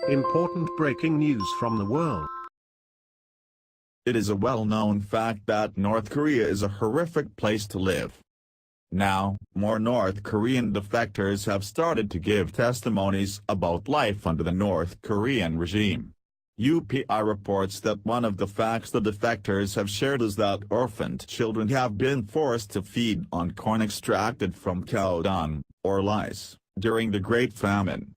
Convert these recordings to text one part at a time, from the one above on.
Important breaking news from the world. It is a well-known fact that North Korea is a horrific place to live. Now, more North Korean defectors have started to give testimonies about life under the North Korean regime. UPI reports that one of the facts the defectors have shared is that orphaned children have been forced to feed on corn extracted from cow dung, or lice, during the Great Famine.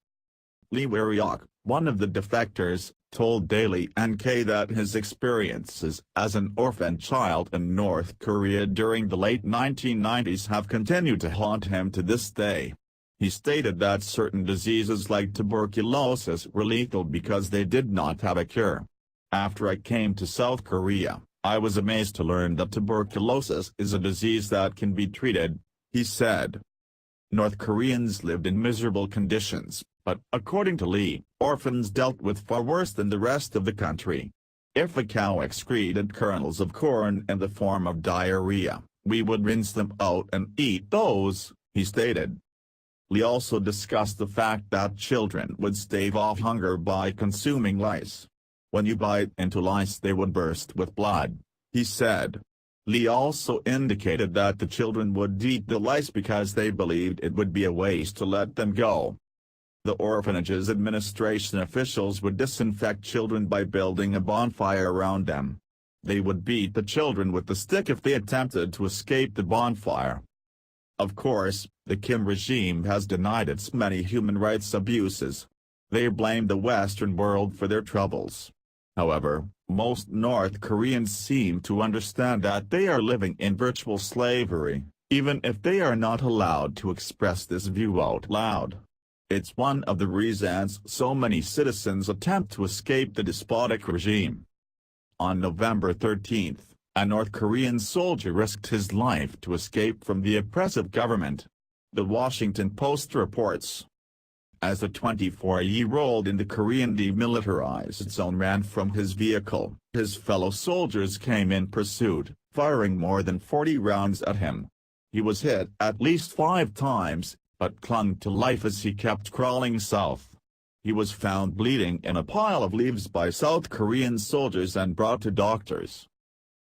Wi-Reok, one of the defectors, told Daily NK that his experiences as an orphan child in North Korea during the late 1990s have continued to haunt him to this day. He stated that certain diseases like tuberculosis were lethal because they did not have a cure. After I came to South Korea, I was amazed to learn that tuberculosis is a disease that can be treated, he said. North Koreans lived in miserable conditions, but according to Lee, orphans dealt with far worse than the rest of the country. If a cow excreted kernels of corn in the form of diarrhea, we would rinse them out and eat those, he stated. Lee also discussed the fact that children would stave off hunger by consuming lice. When you bite into lice they would burst with blood, he said. Lee also indicated that the children would eat the lice because they believed it would be a waste to let them go. The orphanage's administration officials would disinfect children by building a bonfire around them. They would beat the children with the stick if they attempted to escape the bonfire. Of course, the Kim regime has denied its many human rights abuses. They blame the Western world for their troubles. However, most North Koreans seem to understand that they are living in virtual slavery, even if they are not allowed to express this view out loud. It's one of the reasons so many citizens attempt to escape the despotic regime. On November 13, a North Korean soldier risked his life to escape from the oppressive government. The Washington Post reports. As the 24-year-old in the Korean demilitarized zone ran from his vehicle, his fellow soldiers came in pursuit, firing more than 40 rounds at him. He was hit at least 5 times, but clung to life as he kept crawling south. He was found bleeding in a pile of leaves by South Korean soldiers and brought to doctors.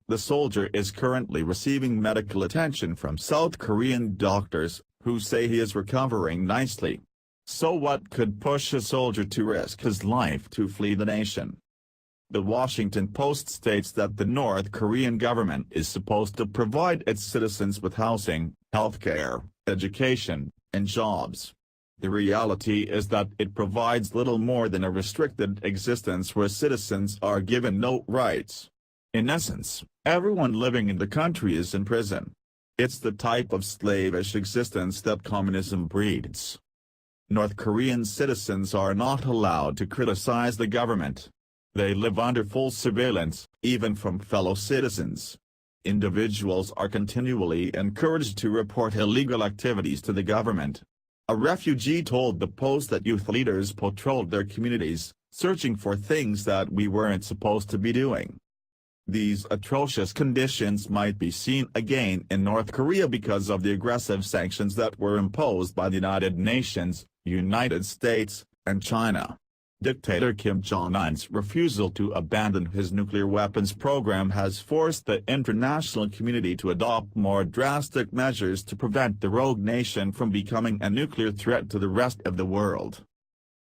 The soldier is currently receiving medical attention from South Korean doctors, who say he is recovering nicely. So what could push a soldier to risk his life to flee the nation? The Washington Post states that the North Korean government is supposed to provide its citizens with housing, healthcare, education, and jobs. The reality is that it provides little more than a restricted existence where citizens are given no rights. In essence, everyone living in the country is in prison. It's the type of slavish existence that communism breeds. North Korean citizens are not allowed to criticize the government. They live under full surveillance, even from fellow citizens. Individuals are continually encouraged to report illegal activities to the government. A refugee told the Post that youth leaders patrolled their communities, searching for things that we weren't supposed to be doing. These atrocious conditions might be seen again in North Korea because of the aggressive sanctions that were imposed by the United Nations, United States, and China. Dictator Kim Jong-un's refusal to abandon his nuclear weapons program has forced the international community to adopt more drastic measures to prevent the rogue nation from becoming a nuclear threat to the rest of the world.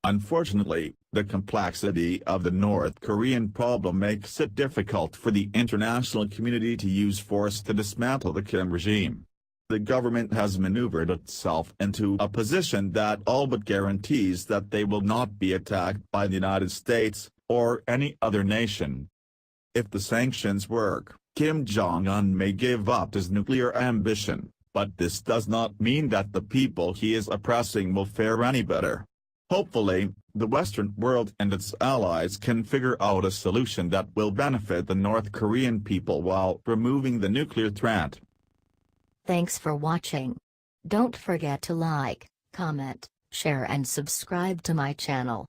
Unfortunately, the complexity of the North Korean problem makes it difficult for the international community to use force to dismantle the Kim regime. The government has maneuvered itself into a position that all but guarantees that they will not be attacked by the United States, or any other nation. If the sanctions work, Kim Jong-un may give up his nuclear ambition, but this does not mean that the people he is oppressing will fare any better. Hopefully, the Western world and its allies can figure out a solution that will benefit the North Korean people while removing the nuclear threat. Thanks for watching. Don't forget to like, comment, share and subscribe to my channel.